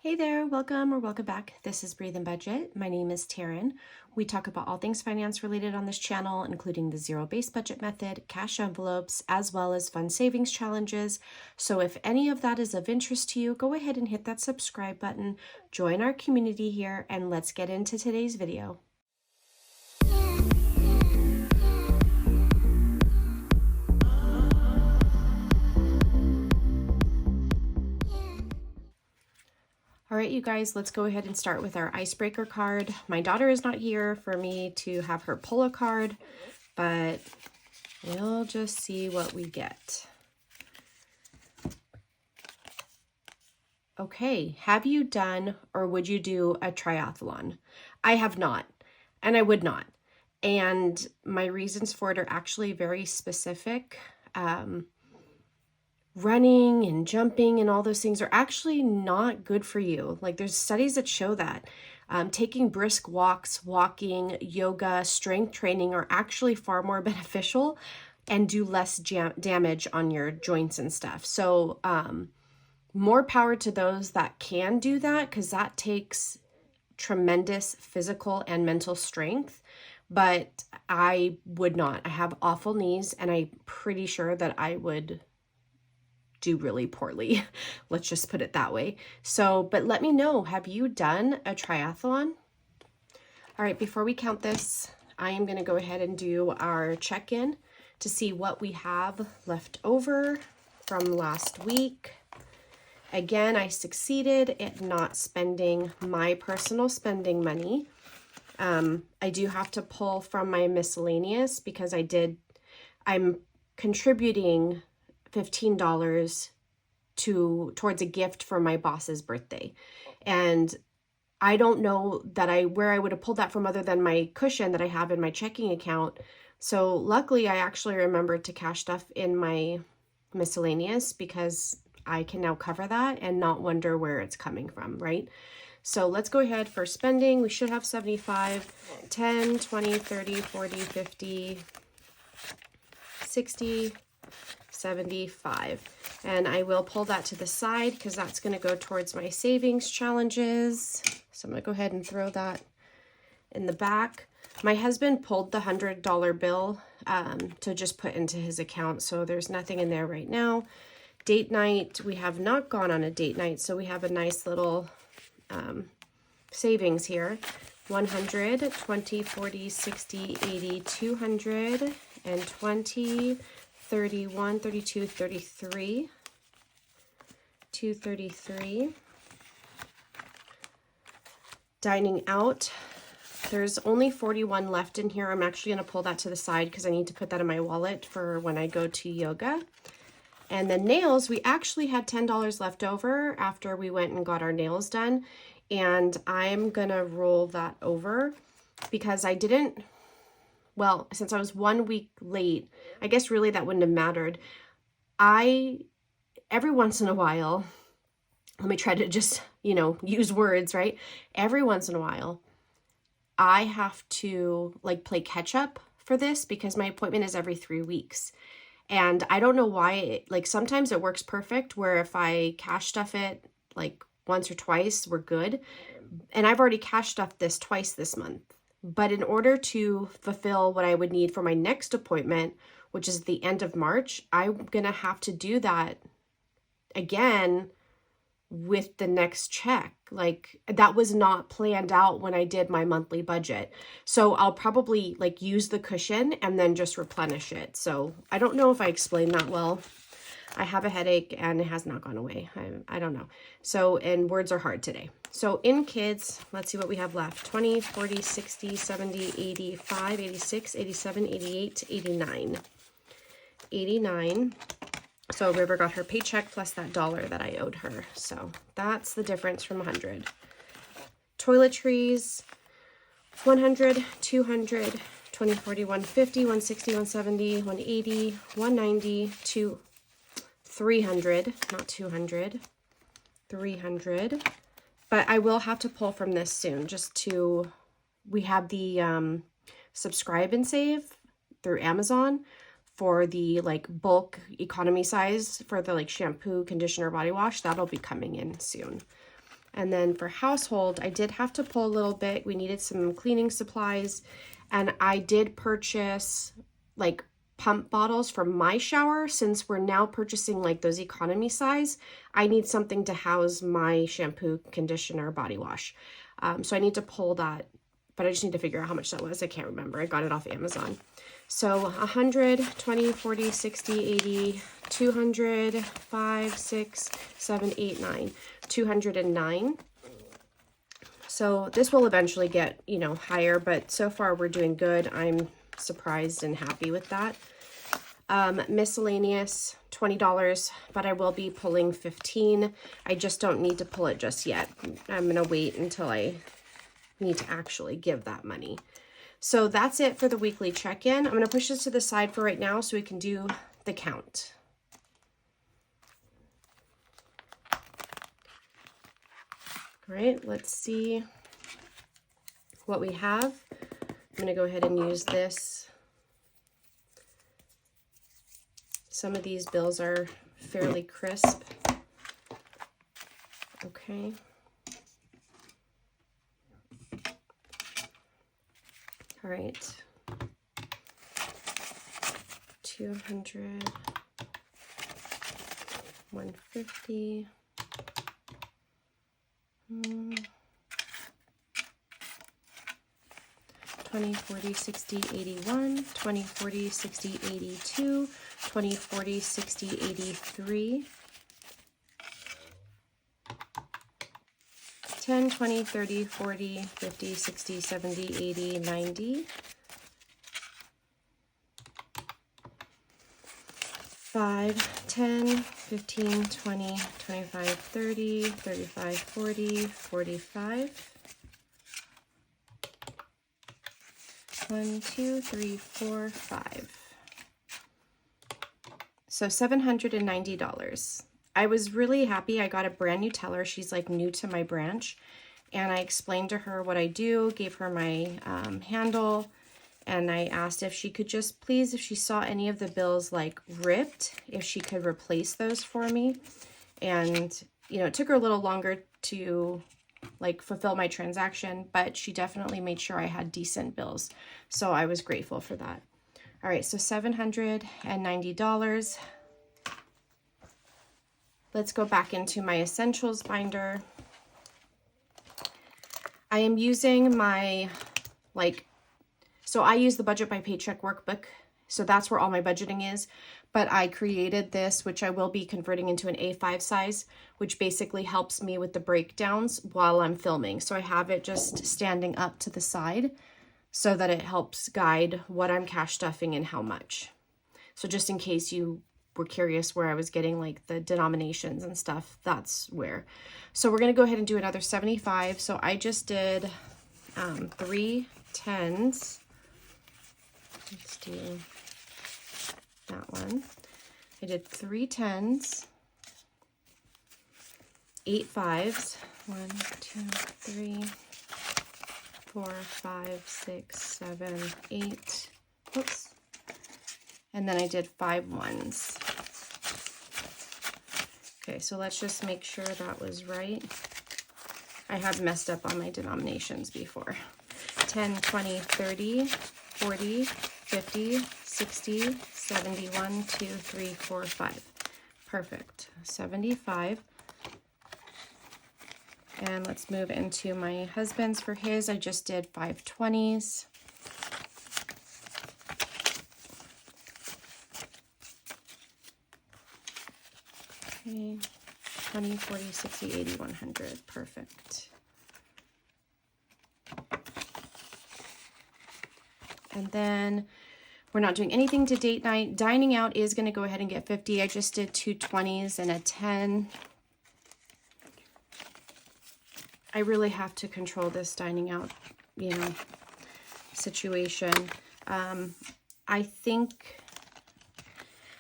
Hey there, welcome or welcome back. This is Breathe and Budget. My name is Taryn. We talk about all things finance related on this channel, including the zero-based budget method, cash envelopes, as well as fun savings challenges. So if any of that is of interest to you, go ahead and hit that subscribe button, join our community here, and let's get into today's video. All right, you guys, let's go ahead and start with our icebreaker card. My daughter is not here for me to have her pull a card, but we'll just see what we get. Okay, have you done or would you do a triathlon? I have not, and I would not. And my reasons for it are actually very specific. Running and jumping and all those things are actually not good for you. Like there's studies that show that taking brisk walks, walking, yoga, strength training are actually far more beneficial and do less damage on your joints and stuff. So more power to those that can do that, because that takes tremendous physical and mental strength. But I would not. I have awful knees, and I'm pretty sure that I would do really poorly. Let's just put it that way. So, but let me know, have you done a triathlon? All right, before we count this, I am going to go ahead and do our check-in to see what we have left over from last week. Again, I succeeded at not spending my personal spending money. I do have to pull from my miscellaneous because I'm contributing $15 towards a gift for my boss's birthday. And I don't know that where I would have pulled that from other than my cushion that I have in my checking account. So luckily I actually remembered to cash stuff in my miscellaneous because I can now cover that and not wonder where it's coming from, right? So let's go ahead for spending. We should have 75, 10, 20, 30, 40, 50, 60, 75. And I will pull that to the side because that's going to go towards my savings challenges. So I'm going to go ahead and throw that in the back. My husband pulled the $100 bill to just put into his account. So there's nothing in there right now. Date night, we have not gone on a date night. So we have a nice little savings here. 100, 20, 40, 60, 80, 200, and 20, 31, 32, 33, 233. Dining out, there's only 41 left in here. I'm actually going to pull that to the side because I need to put that in my wallet for when I go to yoga. And then nails, we actually had $10 left over after we went and got our nails done. And I'm going to roll that over because I didn't, well, since I was 1 week late, I guess really that wouldn't have mattered. Every once in a while, let me try to just, use words, right? Every once in a while, I have to play catch up for this because my appointment is every 3 weeks. And I don't know why, sometimes it works perfect where if I cash stuff it once or twice, we're good. And I've already cash stuffed this twice this month. But in order to fulfill what I would need for my next appointment, which is the end of March, I'm going to have to do that again with the next check. That was not planned out when I did my monthly budget. So I'll probably use the cushion and then just replenish it. So I don't know if I explained that well. I have a headache and it has not gone away. I don't know. So, and words are hard today. So in kids, let's see what we have left. 20, 40, 60, 70, 85, 86, 87, 88, 89. 89. So River got her paycheck plus that $1 that I owed her. So that's the difference from 100. Toiletries, 100, 200, 20, 40, 150, 160, 170, 180, 190, 300, not 200, 300. But I will have to pull from this soon we have the subscribe and save through Amazon for the bulk economy size for the shampoo, conditioner, body wash. That'll be coming in soon. And then for household, I did have to pull a little bit. We needed some cleaning supplies, and I did purchase like pump bottles for my shower. Since we're now purchasing like those economy size, I need something to house my shampoo, conditioner, body wash. So I need to pull that, but I just need to figure out how much that was. I can't remember. I got it off Amazon. So 100, 20, 40, 60, 80, 200, 5, 6, 7, 8, 9, 209. So this will eventually get, you know, higher, but so far we're doing good. I'm surprised and happy with that. Miscellaneous, $20, but I will be pulling 15. I just don't need to pull it just yet. I'm going to wait until I need to actually give that money. So that's it for the weekly check-in. I'm going to push this to the side for right now so we can do the count. All right, let's see what we have. I'm going to go ahead and use this. Some of these bills are fairly crisp. Okay. All right. 200, 150. 20, 40, 60, 81, 20, 40, 60, 82, 20, 40, 60, 83, 10, 20, 30, 40, 50, 60, 70, 80, 90, 5, 10, 15, 20, 25, 30, 35, 40, 45. 1, 2, 3, 4, 5. So $790. I was really happy. I got a brand new teller. She's like new to my branch. And I explained to her what I do, gave her my handle, and I asked if she could just please, if she saw any of the bills like ripped, if she could replace those for me. And, you know, it took her a little longer to like fulfill my transaction, but she definitely made sure I had decent bills. So I was grateful for that. All right, so $790. Let's go back into my essentials binder. I am using my, so I use the Budget by Paycheck workbook. So that's where all my budgeting is. But I created this, which I will be converting into an A5 size, which basically helps me with the breakdowns while I'm filming. So I have it just standing up to the side so that it helps guide what I'm cash stuffing and how much. So just in case you were curious where I was getting like the denominations and stuff, that's where. So we're going to go ahead and do another 75. So I just did 3 10s. Let's do that one. I did 3 10s, 8 5s, 1, 2, 3, 4, 5, 6, 7, 8. Oops. And then I did 5 1s. Okay, so let's just make sure that was right. I have messed up on my denominations before. 10, 20, 30, 40, 50, 60, 71, 2, 3, 4, 5. Perfect. 75. And let's move into my husband's. For his, I just did 5 20s. Okay. 20, 40, 60, 80, 100. Perfect. And then we're not doing anything to date night. Dining out is going to go ahead and get 50. I just did 2 20s and a 10. I really have to control this dining out, you know, situation. I think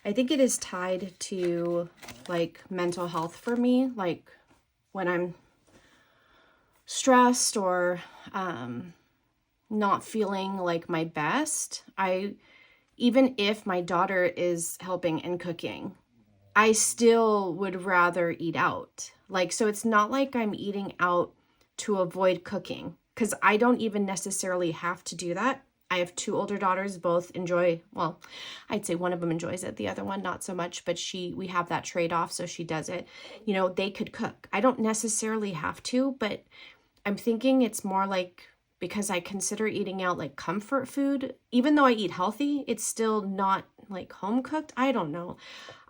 it is tied to like mental health for me. Like when I'm stressed or not feeling like my best, even if my daughter is helping and cooking, I still would rather eat out. Like, so it's not like I'm eating out to avoid cooking, because I don't even necessarily have to do that. I have two older daughters, both enjoy, well, I'd say one of them enjoys it, the other one not so much, but we have that trade-off, so she does it. You know, they could cook. I don't necessarily have to, but I'm thinking it's more like, because I consider eating out like comfort food, even though I eat healthy, it's still not like home cooked. I don't know.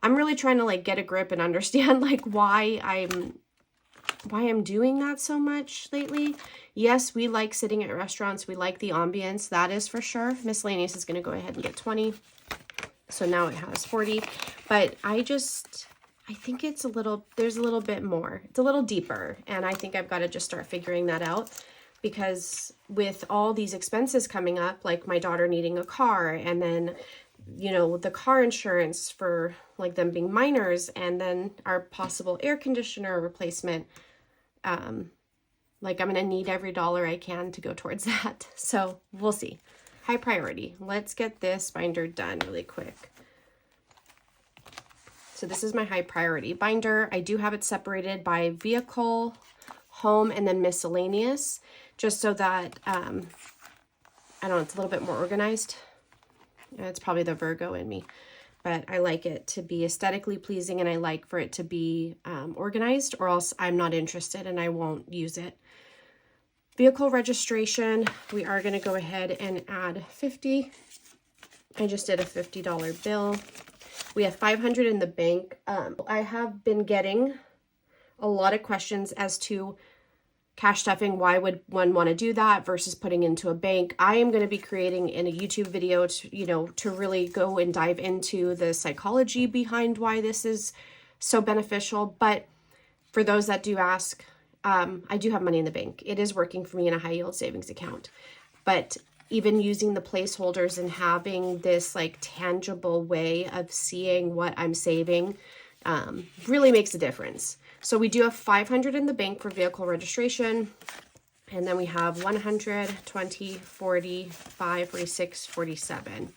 I'm really trying to like get a grip and understand like why I'm doing that so much lately. Yes, we like sitting at restaurants. We like the ambience, that is for sure. Miscellaneous is going to go ahead and get 20. So now it has 40. But I think it's there's a little bit more. It's a little deeper. And I think I've got to just start figuring that out. Because with all these expenses coming up, like my daughter needing a car, and then, you know, the car insurance for like them being minors, and then our possible air conditioner replacement, like I'm going to need every dollar I can to go towards that. So we'll see. High priority. Let's get this binder done really quick. So this is my high priority binder. I do have it separated by vehicle, home, and then miscellaneous, just so that, I don't know, it's a little bit more organized. It's probably the Virgo in me, but I like it to be aesthetically pleasing, and I like for it to be organized, or else I'm not interested and I won't use it. Vehicle registration, we are going to go ahead and add 50. I just did a $50 bill. We have 500 in the bank. I have been getting a lot of questions as to cash stuffing. Why would one want to do that versus putting into a bank? I am going to be creating in a YouTube video to, you know, to really go and dive into the psychology behind why this is so beneficial. But for those that do ask, I do have money in the bank. It is working for me in a high yield savings account. But even using the placeholders and having this like tangible way of seeing what I'm saving really makes a difference. So we do have 500 in the bank for vehicle registration. And then we have 100, 20, 40, 5, 46, 47.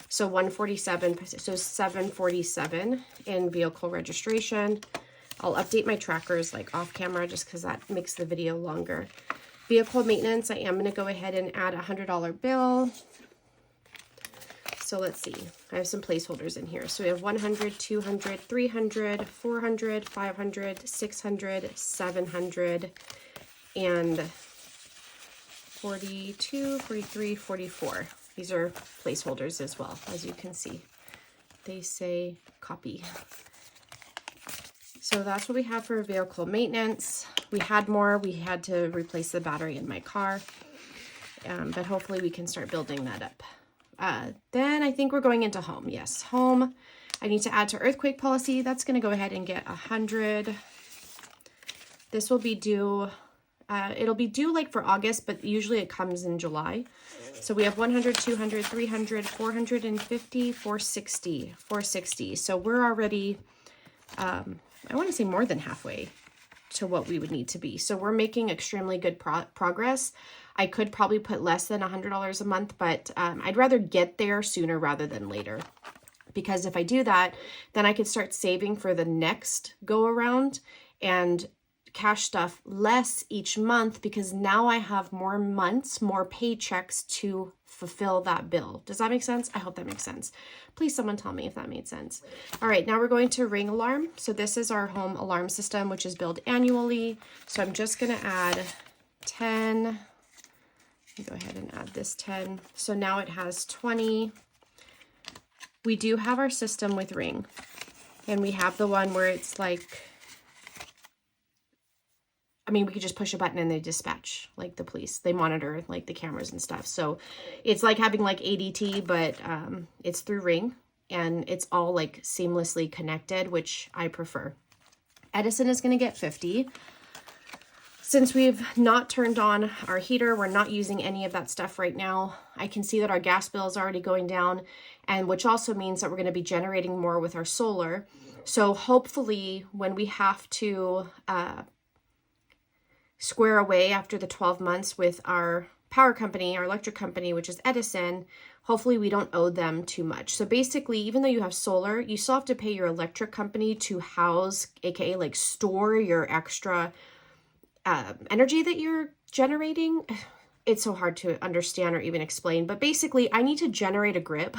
So 147, so 747 in vehicle registration. I'll update my trackers like off camera just because that makes the video longer. Vehicle maintenance, I am going to go ahead and add a $100 bill. So let's see, I have some placeholders in here. So we have 100, 200, 300, 400, 500, 600, 700, and 42, 43, 44. These are placeholders as well, as you can see. They say copy. So that's what we have for vehicle maintenance. We had more. We had to replace the battery in my car, but hopefully we can start building that up. Then I think we're going into home. Yes, home. I need to add to earthquake policy. That's going to go ahead and get 100. This will be due, it'll be due like for August, but usually it comes in July. So we have 100, 200, 300, 450, 460, 460. So we're already, I want to say more than halfway to what we would need to be. So we're making extremely good progress. I could probably put less than $100 a month, but I'd rather get there sooner rather than later. Because if I do that, then I could start saving for the next go around and cash stuff less each month, because now I have more months, more paychecks to fulfill that bill. Does that make sense? I hope that makes sense. Please someone tell me if that made sense. All right, now we're going to ring alarm. So this is our home alarm system, which is billed annually. So I'm just going to add 10. Go ahead and add this 10. So now it has 20. We do have our system with Ring, and we have the one where it's like, I mean, we could just push a button and they dispatch, like the police. They monitor like the cameras and stuff. So it's like having like ADT, but it's through Ring, and it's all like seamlessly connected, which I prefer. Edison is going to get 50. Since we've not turned on our heater, we're not using any of that stuff right now. I can see that our gas bill is already going down, and which also means that we're going to be generating more with our solar. So hopefully when we have to square away after the 12 months with our power company, our electric company, which is Edison, hopefully we don't owe them too much. So basically, even though you have solar, you still have to pay your electric company to house, aka like store your extra energy that you're generating. It's so hard to understand or even explain, but basically I need to generate a grip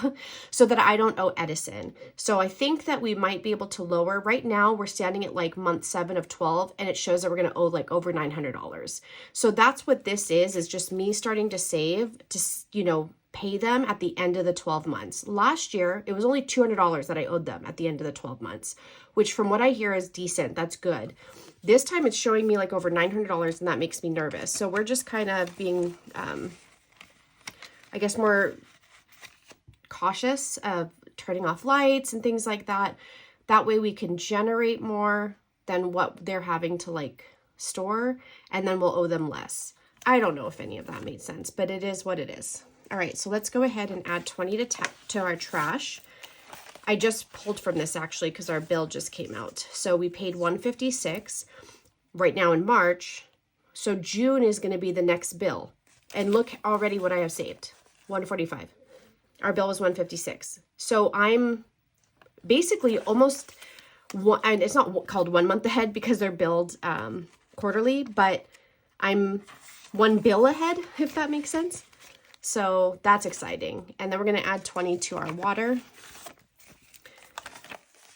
so that I don't owe Edison. So I think that we might be able to lower. Right now we're standing at like month 7 of 12 and it shows that we're going to owe like over $900. So that's what this is just me starting to save to, you know, pay them at the end of the 12 months. Last year, it was only $200 that I owed them at the end of the 12 months, which from what I hear is decent. That's good. This time it's showing me like over $900 and that makes me nervous. So we're just kind of being, I guess, more cautious of turning off lights and things like that. That way we can generate more than what they're having to like store, and then we'll owe them less. I don't know if any of that made sense, but it is what it is. All right, so let's go ahead and add 20 to our trash. I just pulled from this actually because our bill just came out. So we paid $156 right now in March. So June is going to be the next bill. And look already what I have saved, $145. Our bill was $156. So I'm basically almost one, and it's not called 1 month ahead because they're billed quarterly, but I'm one bill ahead, if that makes sense. So that's exciting. And then we're going to add 20 to our water.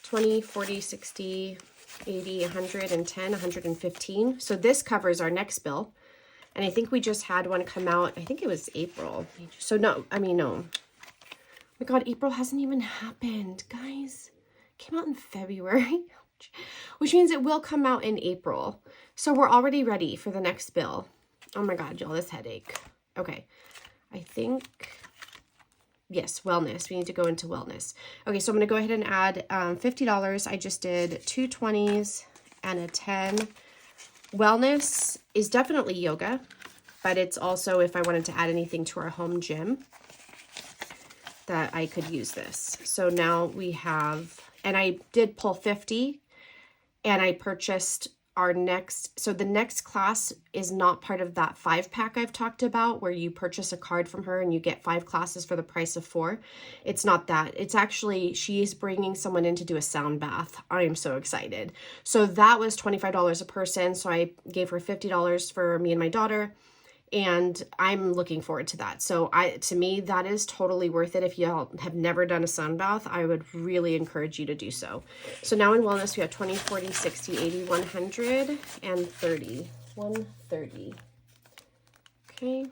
20, 40, 60, 80, 110, 115. So this covers our next bill. And I think we just had one come out. I think it was April. So no, I mean, no. Oh my God, April hasn't even happened, guys. It came out in February, which means it will come out in April. So we're already ready for the next bill. Oh my God, y'all, this headache. Okay. I think, yes, wellness. We need to go into wellness. Okay, so I'm going to go ahead and add $50. I just did 2 20s and a 10. Wellness is definitely yoga, but it's also if I wanted to add anything to our home gym that I could use this. So now we have, and I did pull 50 and I purchased our next, so the next class is not part of that 5-pack I've talked about where you purchase a card from her and you get 5 classes for the price of 4. It's not that. It's actually, she's bringing someone in to do a sound bath. I am so excited. So that was $25 a person. So I gave her $50 for me and my daughter. And I'm looking forward to that. So to me, that is totally worth it. If you have never done a sun bath, I would really encourage you to do so. So now in wellness, we have 20, 40, 60, 80, 100, and 30. 130. Okay.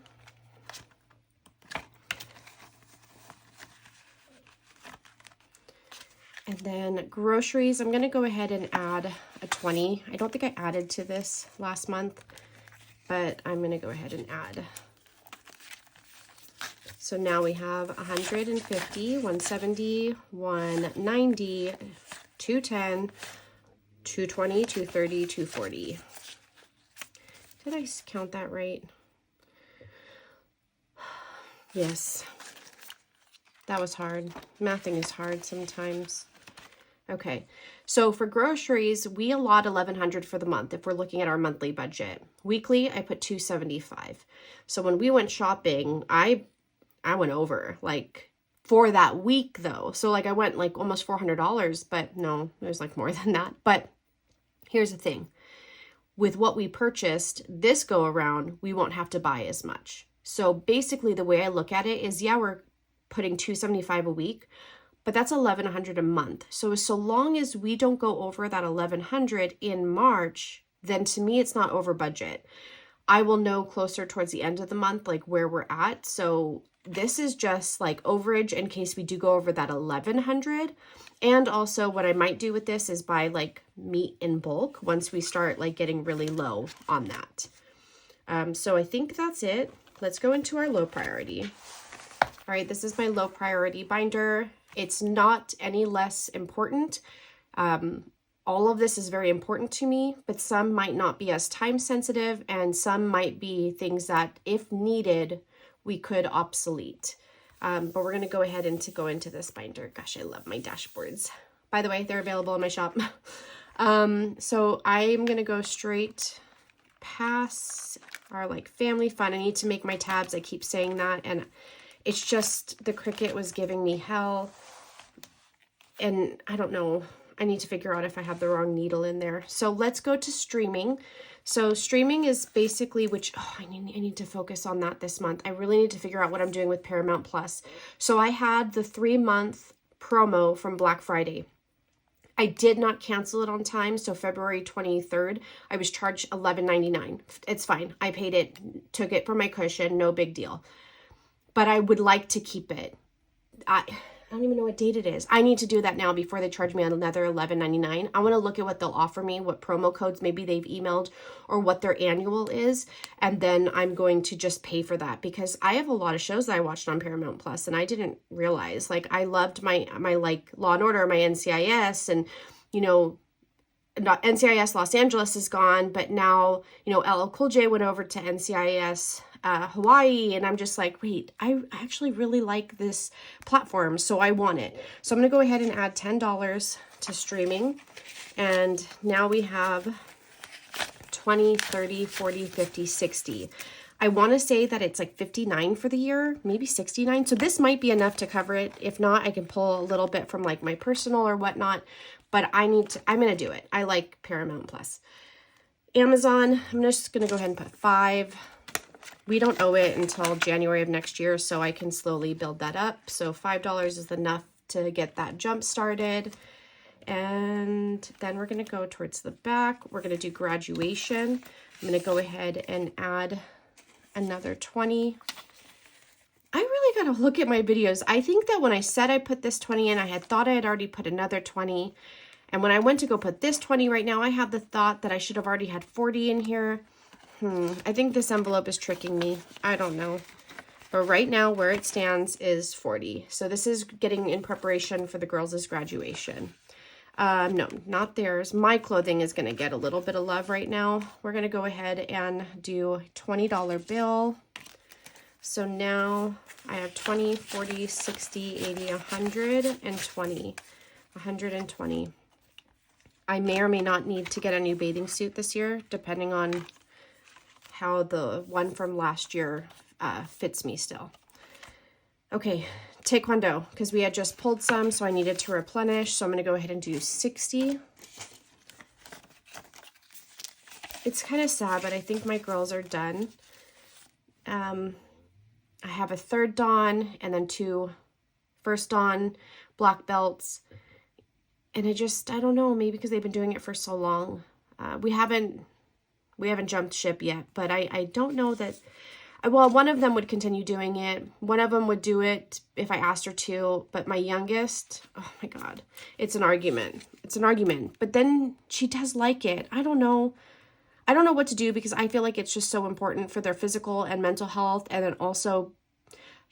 And then groceries, I'm going to go ahead and add a 20. I don't think I added to this last month, but I'm going to go ahead and add. So now we have 150, 170, 190, 210, 220, 230, 240. Did I count that right? Yes. That was hard. Mathing is hard sometimes. Okay, so for groceries, we allot $1,100 for the month if we're looking at our monthly budget. Weekly, I put $275. So when we went shopping, I went over, like, for that week, though. So, like, I went, like, almost $400, but no, there's, like, more than that. But here's the thing. With what we purchased this go-around, we won't have to buy as much. So, basically, the way I look at it is, yeah, we're putting $275 a week, but that's $1,100 a month. So long as we don't go over that $1,100 in March, then to me, it's not over budget. I will know closer towards the end of the month, like where we're at. So this is just like overage in case we do go over that $1,100. And also what I might do with this is buy like meat in bulk once we start like getting really low on that. So I think that's it. Let's go into our low priority. All right, this is my low priority binder. It's not any less important. All of this is very important to me, but some might not be as time sensitive and some might be things that if needed, we could obsolete. But we're gonna go ahead and go into this binder. Gosh, I love my dashboards. By the way, they're available in my shop. So I'm gonna go straight past our like family fun. I need to make my tabs. I keep saying that, and it's just the Cricut was giving me hell. And I don't know. I need to figure out if I have the wrong needle in there. So let's go to streaming. So streaming is basically, which, oh, I need to focus on that this month. I really need to figure out what I'm doing with Paramount Plus. So I had the 3-month promo from Black Friday. I did not cancel it on time, so February 23rd, I was charged $11.99. It's fine. I paid it, took it for my cushion, no big deal. But I would like to keep it. I don't even know what date it is. I need to do that now before they charge me another $11.99. I want to look at what they'll offer me, what promo codes maybe they've emailed, or what their annual is, and then I'm going to just pay for that, because I have a lot of shows that I watched on Paramount Plus, and I didn't realize, like, I loved my like Law and Order, my NCIS, and you know, not NCIS Los Angeles is gone, but now, you know, LL Cool J went over to NCIS Hawaii, and I'm just like, wait, I actually really like this platform, so I want it. So I'm going to go ahead and add $10 to streaming, and now we have 20, 30, 40, 50, 60. I want to say that it's like 59 for the year, maybe 69. So this might be enough to cover it. If not, I can pull a little bit from like my personal or whatnot, but I'm going to do it. I like Paramount Plus. Amazon, I'm just going to go ahead and put 5. We don't owe it until January of next year, so I can slowly build that up. So $5 is enough to get that jump started. And then we're going to go towards the back. We're going to do graduation. I'm going to go ahead and add another 20. I really got to look at my videos. I think that when I said I put this 20 in, I had thought I had already put another 20. And when I went to go put this 20 right now, I had the thought that I should have already had 40 in here. I think this envelope is tricking me. I don't know. But right now, where it stands is 40. So this is getting in preparation for the girls' graduation. No, not theirs. My clothing is going to get a little bit of love right now. We're going to go ahead and do $20 bill. So now I have 20, 40, 60, 80, 120. 120. I may or may not need to get a new bathing suit this year, depending on how the one from last year fits me still. Okay, Taekwondo, because we had just pulled some, so I needed to replenish. So I'm going to go ahead and do 60. It's kind of sad, but I think my girls are done. I have a 3rd dan and then 2 first dan black belts. And I don't know, maybe because they've been doing it for so long. We haven't jumped ship yet, but I don't know that, well, one of them would continue doing it. One of them would do it if I asked her to, but my youngest, oh my God, it's an argument. It's an argument, but then she does like it. I don't know what to do, because I feel like it's just so important for their physical and mental health. And then also,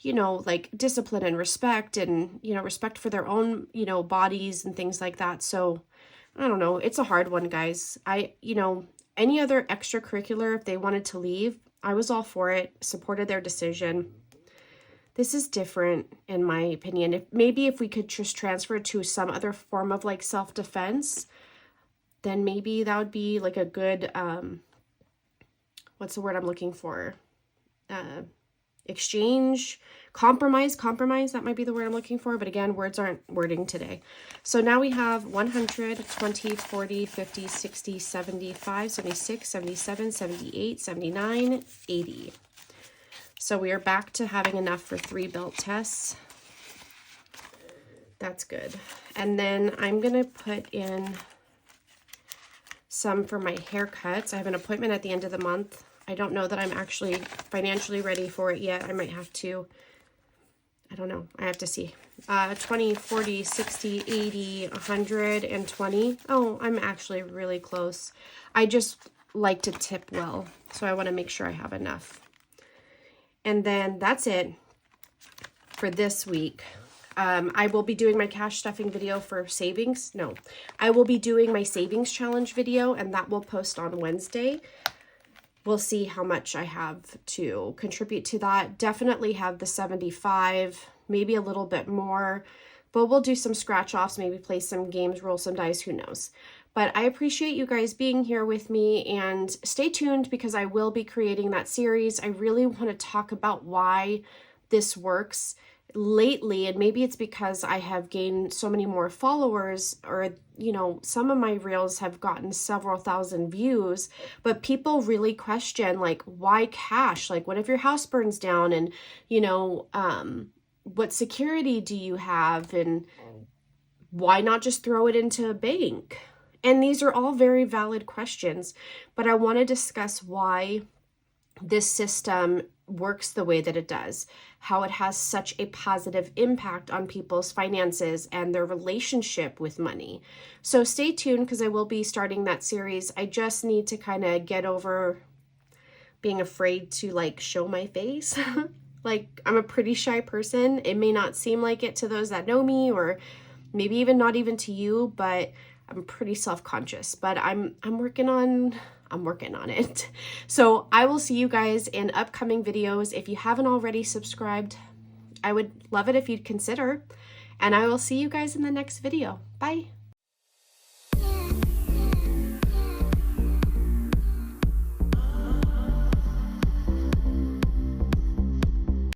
you know, like discipline and respect, and, you know, respect for their own, you know, bodies and things like that. So I don't know. It's a hard one, guys. You know, any other extracurricular, if they wanted to leave, I was all for it, supported their decision. This is different, in my opinion. Maybe if we could just transfer to some other form of like self-defense, then maybe that would be like a good, what's the word I'm looking for? Exchange, compromise, that might be the word I'm looking for, but again, words aren't wording today. So now we have 100, 20, 40, 50, 60, 75, 76, 77, 78, 79, 80. So we are back to having enough for 3 belt tests. That's good. And then I'm going to put in some for my haircuts. I have an appointment at the end of the month. I don't know that I'm actually financially ready for it yet. I might have to, I don't know. I have to see. 20, 40, 60, 80, 120. Oh, I'm actually really close. I just like to tip well, so I want to make sure I have enough. And then that's it for this week. I will be doing my cash stuffing video for savings. No, I will be doing my savings challenge video, and that will post on Wednesday. We'll see how much I have to contribute to that. Definitely have the 75, maybe a little bit more, but we'll do some scratch offs, maybe play some games, roll some dice, who knows. But I appreciate you guys being here with me, and stay tuned because I will be creating that series. I really want to talk about why this works lately, and maybe it's because I have gained so many more followers, or some of my reels have gotten several thousand views, but people really question, like, why cash? Like, what if your house burns down? And what security do you have, and why not just throw it into a bank? And these are all very valid questions, but I want to discuss why this system works the way that it does, how it has such a positive impact on people's finances and their relationship with money. So stay tuned because I will be starting that series. I just need to kind of get over being afraid to like show my face. Like, I'm a pretty shy person. It may not seem like it to those that know me, or maybe even not even to you, but I'm pretty self-conscious. But I'm working on it. So I will see you guys in upcoming videos. If you haven't already subscribed, I would love it if you'd consider. And I will see you guys in the next video. Bye.